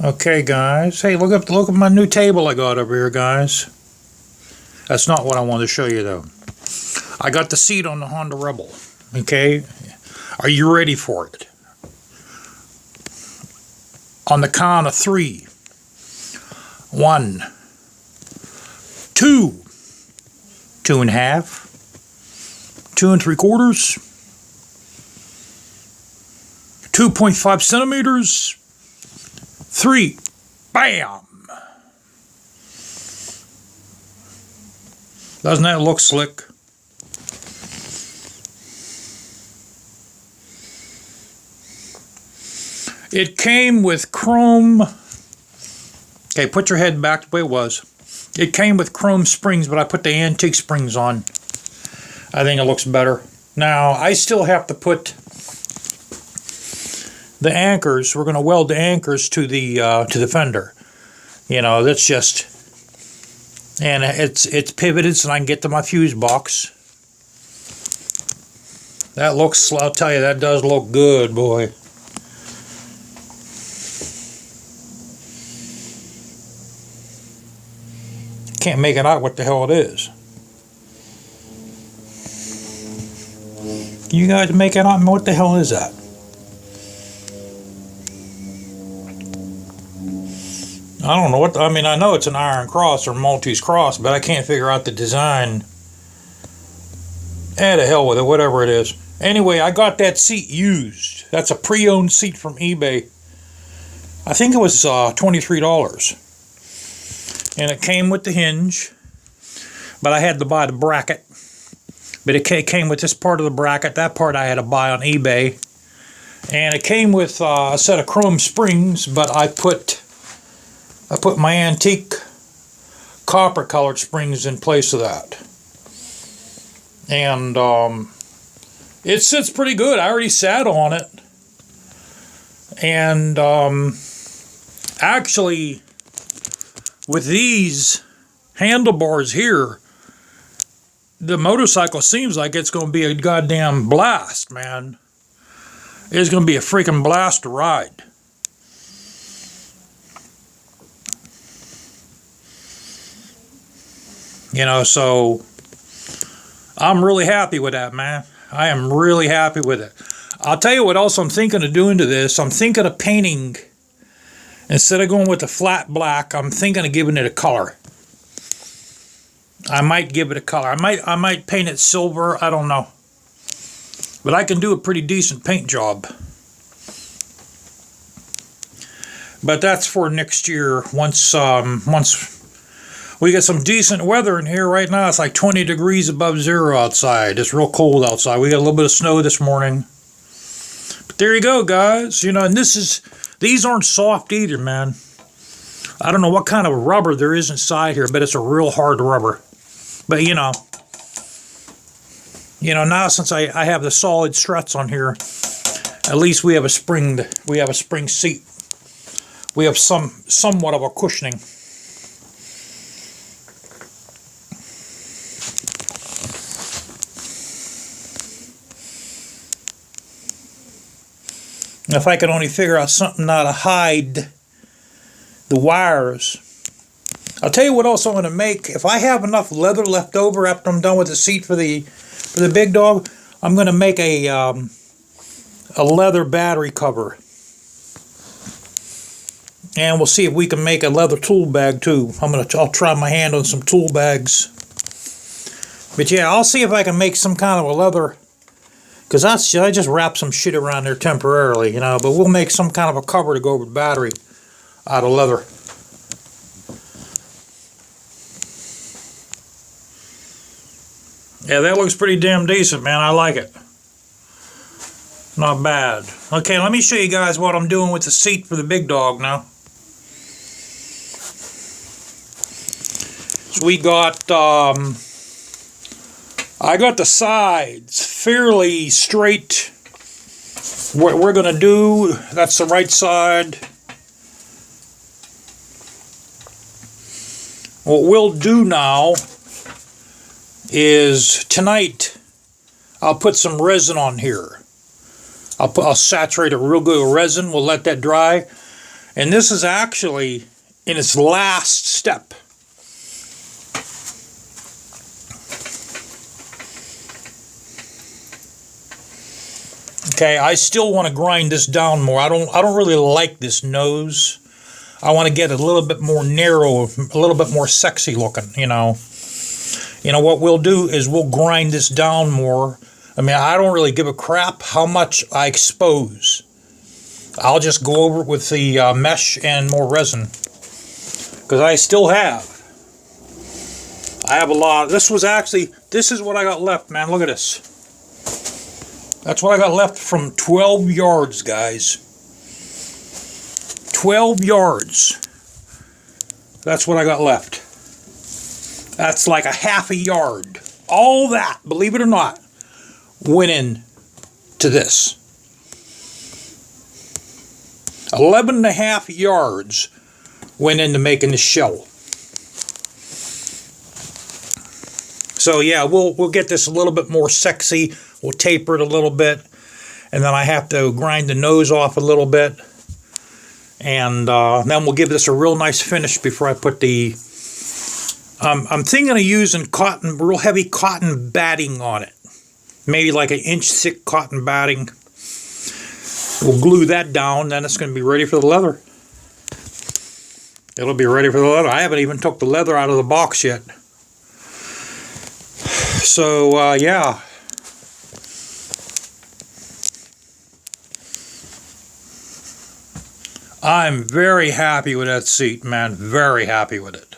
Okay, guys. Hey, look at my new table I got over here, guys. That's not what I wanted to show you, though. I got the seat on the Honda Rebel. Okay? Are you ready for it? On the count of 3. 1, 2, 2.5, 2 3/4, 2.5 centimeters, 3. Bam! Doesn't that look slick? It came with chrome. Okay, put your head back the way it was. It came with chrome springs, but I put the antique springs on. I think it looks better. Now, I still have to put the anchors. We're going to weld the anchors to the fender. You know, that's just, and it's pivoted so I can get to my fuse box. That looks, I'll tell you, that does look good, boy. Can't make it out what the hell it is. You guys make it out? What the hell is that? I don't know what, I mean, I know it's an iron cross or Maltese cross, but I can't figure out the design. The hell with it, whatever it is. Anyway, I got that seat used. That's a pre-owned seat from eBay. I think it was $23. And it came with the hinge, but I had to buy the bracket. But it came with this part of the bracket. That part I had to buy on eBay. And it came with a set of chrome springs, but I put my antique copper colored springs in place of that. And it sits pretty good. I already sat on it. And actually, with these handlebars here, the motorcycle seems like it's going to be a goddamn blast, man. It's going to be a freaking blast to ride. You know, so I'm really happy with that, man. I am really happy with it. I'll tell you what else I'm thinking of doing to this. I'm thinking of painting. Instead of going with the flat black, I'm thinking of giving it a color. I might give it a color. I might paint it silver. I don't know. But I can do a pretty decent paint job. But that's for next year. Once we get some decent weather in here right now, it's like 20 degrees above zero outside. It's real cold outside. We got a little bit of snow this morning. But there you go, guys. You know, and these aren't soft either, man. I don't know what kind of rubber there is inside here, but it's a real hard rubber. But you know, now since I have the solid struts on here, at least we have a spring seat. We have somewhat of a cushioning. If I could only figure out something now to hide the wires. I'll tell you what else I'm going to make. If I have enough leather left over after I'm done with the seat for the big dog, I'm going to make a leather battery cover. And we'll see if we can make a leather tool bag too. I'll try my hand on some tool bags. But yeah, I'll see if I can make some kind of a leather. Because I just wrap some shit around there temporarily, you know. But we'll make some kind of a cover to go over the battery out of leather. Yeah, that looks pretty damn decent, man. I like it. Not bad. Okay, let me show you guys what I'm doing with the seat for the big dog now. So we got, I got the sides fairly straight. What we're going to do, that's the right side. What we'll do now is tonight I'll put some resin on here. I'll saturate it real good with resin. We'll let that dry. And this is actually in its last step. Okay, I still want to grind this down more. I don't really like this nose. I want to get it a little bit more narrow, a little bit more sexy looking, you know. You know, what we'll do is we'll grind this down more. I mean, I don't really give a crap how much I expose. I'll just go over it with the mesh and more resin. Because I still have. I have a lot. This is what I got left, man. Look at this. That's what I got left from 12 yards, guys. 12 yards. That's what I got left. That's like a half a yard. All that, believe it or not, went in to this. 11.5 yards went into making the shell. So yeah, we'll get this a little bit more sexy. We'll taper it a little bit, and then I have to grind the nose off a little bit, and then we'll give this a real nice finish before I put the. I'm thinking of using cotton, real heavy cotton batting on it, maybe like an inch thick cotton batting. We'll glue that down, then it's going to be ready for the leather. It'll be ready for the leather. I haven't even took the leather out of the box yet. So, yeah. I'm very happy with that seat, man. Very happy with it.